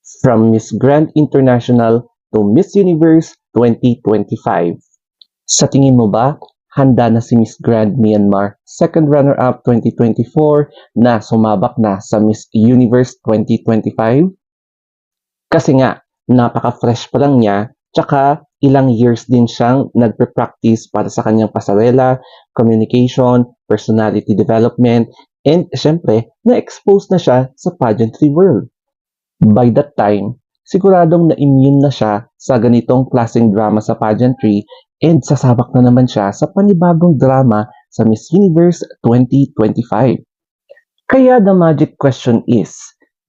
From Miss Grand International to Miss Universe 2025. Sa tingin mo ba, handa na si Miss Grand Myanmar second runner-up 2024 na sumabak na sa Miss Universe 2025? Kasi nga, napaka-fresh pa lang niya, tsaka ilang years din siyang nagpe-practice para sa kanyang pasarela, communication, personality development, and syempre, na-expose na siya sa pageantry world. By that time, siguradong na-immune na siya sa ganitong klaseng drama sa pageantry and sasabak na naman siya sa panibagong drama sa Miss Universe 2025. Kaya the magic question is,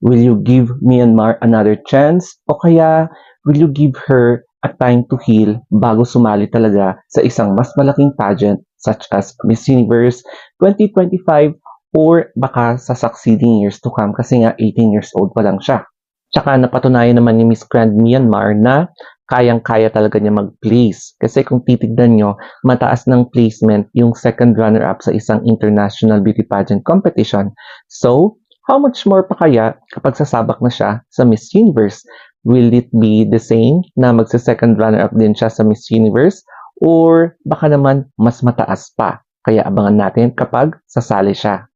will you give Myanmar another chance o kaya will you give her a time to heal bago sumali talaga sa isang mas malaking pageant such as Miss Universe 2025 or baka sa succeeding years to come kasi nga 18 years old pa lang siya. Tsaka napatunayan naman ni Miss Grand Myanmar na kayang-kaya talaga niya mag-place. Kasi kung titignan nyo, mataas ng placement yung second runner-up sa isang international beauty pageant competition. So, how much more pa kaya kapag sasabak na siya sa Miss Universe? Will it be the same na magsa-second runner-up din siya sa Miss Universe? Or baka naman mas mataas pa? Kaya abangan natin kapag sasali siya.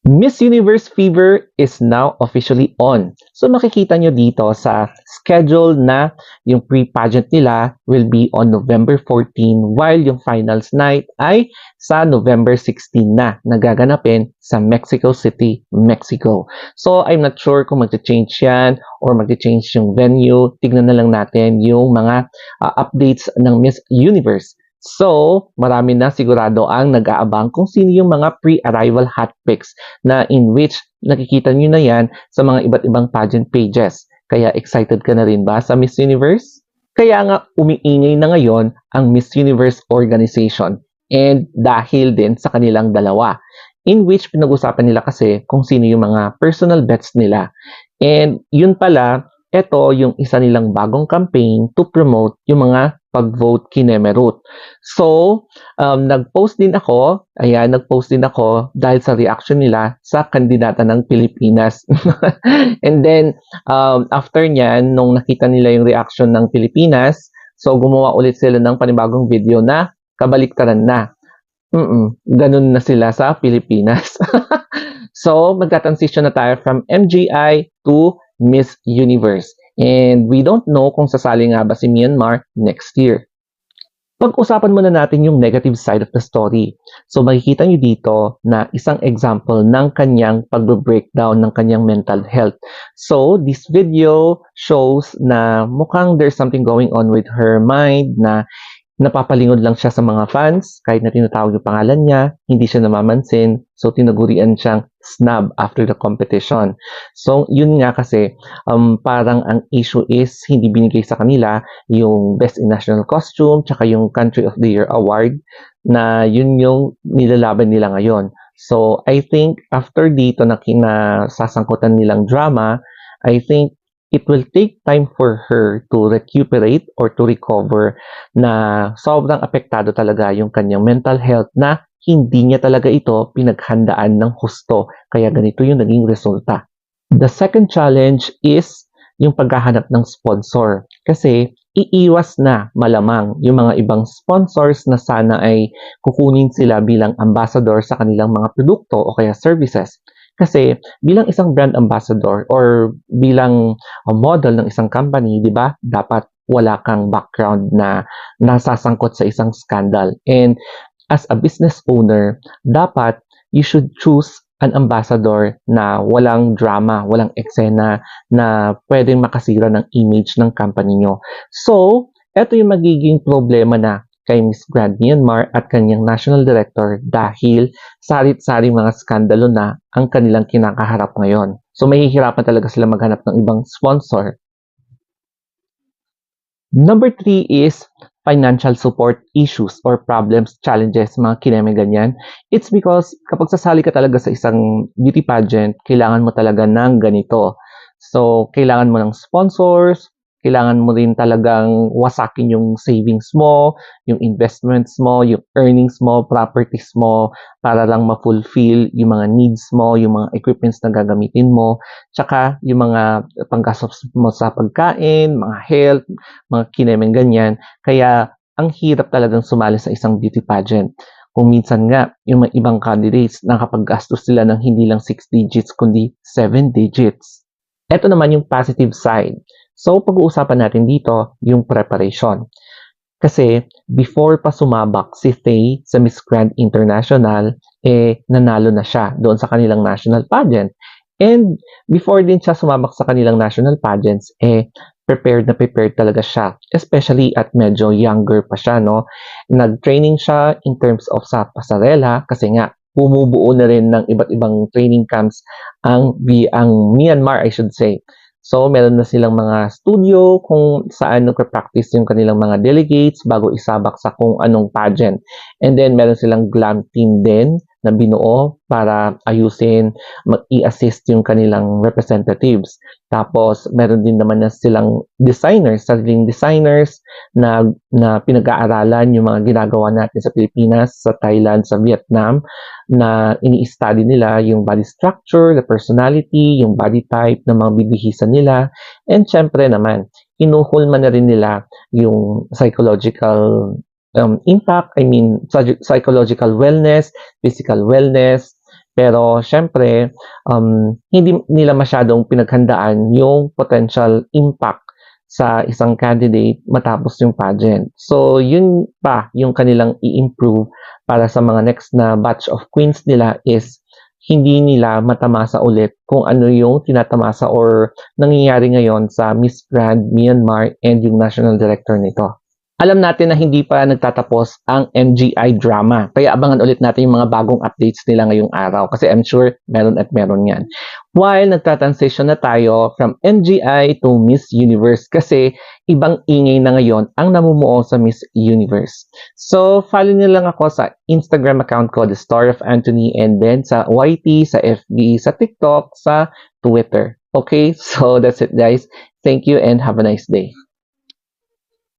Miss Universe Fever is now officially on. So makikita nyo dito sa schedule na yung pre-pageant nila will be on November 14 while yung finals night ay sa November 16 na nagaganapin sa Mexico City, Mexico. So I'm not sure kung mag-change yan or mag-change yung venue. Tignan na lang natin yung mga updates ng Miss Universe. So, marami na sigurado ang nag-aabang kung sino yung mga pre-arrival hot picks na in which nakikita nyo na yan sa mga iba't ibang pageant pages. Kaya excited ka na rin ba sa Miss Universe? Kaya nga umiingay na ngayon ang Miss Universe organization and dahil din sa kanilang dalawa in which pinag-usapan nila kasi kung sino yung mga personal bets nila. And yun pala, ito yung isa nilang bagong campaign to promote yung mga pag-vote kinemerut. So, nag-post din ako dahil sa reaction nila sa kandidata ng Pilipinas. And then, after nyan, nung nakita nila yung reaction ng Pilipinas, so gumawa ulit sila ng panibagong video na kabaliktaran na. Ganun na sila sa Pilipinas. So, magta-transition na tayo from MJI to Miss Universe. And we don't know kung sasali nga ba si Myanmar next year. Pag-usapan muna natin yung negative side of the story. So makikita nyo dito na isang example ng kanyang pag-breakdown ng kanyang mental health. So this video shows na mukhang there's something going on with her mind na napapalingod lang siya sa mga fans kahit na tinatawag yung pangalan niya, hindi siya namamansin. So tinagurian siyang snub after the competition. So yun nga kasi parang ang issue is hindi binigay sa kanila yung Best in National Costume tsaka yung Country of the Year Award na yun yung nilalaban nila ngayon. So I think after dito na kinasasangkutan nilang drama, I think it will take time for her to recuperate or to recover na sobrang apektado talaga yung kanyang mental health na hindi niya talaga ito pinaghandaan ng husto. Kaya ganito yung naging resulta. The second challenge is yung paghahanap ng sponsor. Kasi iiwas na malamang yung mga ibang sponsors na sana ay kukunin sila bilang ambassador sa kanilang mga produkto o kaya services. Kasi bilang isang brand ambassador or bilang model ng isang company, di ba, dapat wala kang background na nasasangkot sa isang scandal. And as a business owner, dapat you should choose an ambassador na walang drama, walang eksena na pwedeng makasira ng image ng company nyo. So, ito yung magiging problema na kay Miss Grand Myanmar at kanyang national director dahil sarit-sari mga skandalo na ang kanilang kinakaharap ngayon. So mahihirapan talaga sila maghanap ng ibang sponsor. Number 3 is financial support issues or problems, challenges, mga kineme ganyan. It's because kapag sasali ka talaga sa isang beauty pageant, kailangan mo talaga ng ganito. So, kailangan mo ng sponsors, kailangan mo rin talagang wasakin yung savings mo, yung investments mo, yung earnings mo, properties mo, para lang ma-fulfill yung mga needs mo, yung mga equipments na gagamitin mo, tsaka yung mga panggastos mo sa pagkain, mga health, mga kinemeng ganyan. Kaya ang hirap talagang sumali sa isang beauty pageant. Kung minsan nga, yung mga ibang candidates nakapaggastos sila ng hindi lang 6 digits kundi 7 digits. Ito naman yung positive side. So, pag-uusapan natin dito yung preparation. Kasi before pa sumabak si Faye sa Miss Grand International, nanalo na siya doon sa kanilang national pageant. And before din siya sumabak sa kanilang national pageants, prepared na prepared talaga siya. Especially at medyo younger pa siya, no? Nag-training siya in terms of sa pasarela kasi nga bumubuo na rin ng iba't ibang training camps ang Myanmar, I should say. So, meron na silang mga studio kung saan nagpa-practice yung kanilang mga delegates bago isabak sa kung anong pageant. And then, meron silang glam team din na binuo para ayusin, i-assist yung kanilang representatives. Tapos, meron din naman na silang designers, sariling designers na pinag-aaralan yung mga ginagawa natin sa Pilipinas, sa Thailand, sa Vietnam, na ini-study nila yung body structure, the personality, yung body type ng mga bibihisan nila. And syempre naman, inuhulman na rin nila yung psychological impact, psychological wellness, physical wellness, pero syempre, hindi nila masyadong pinaghandaan yung potential impact sa isang candidate matapos yung pageant. So, yun pa yung kanilang i-improve para sa mga next na batch of queens nila is hindi nila matamasa ulit kung ano yung tinatamasa or nangyayari ngayon sa Miss Grand Myanmar and yung national director nito. Alam natin na hindi pa nagtatapos ang MGI drama. Kaya abangan ulit natin yung mga bagong updates nila ngayong araw. Kasi I'm sure meron at meron yan. While nagtatransition na tayo from MGI to Miss Universe. Kasi ibang ingay na ngayon ang namumuo sa Miss Universe. So, follow niyo lang ako sa Instagram account ko, The Story of Anthony. And then sa YT, sa FB, sa TikTok, sa Twitter. Okay? So, that's it guys. Thank you and have a nice day.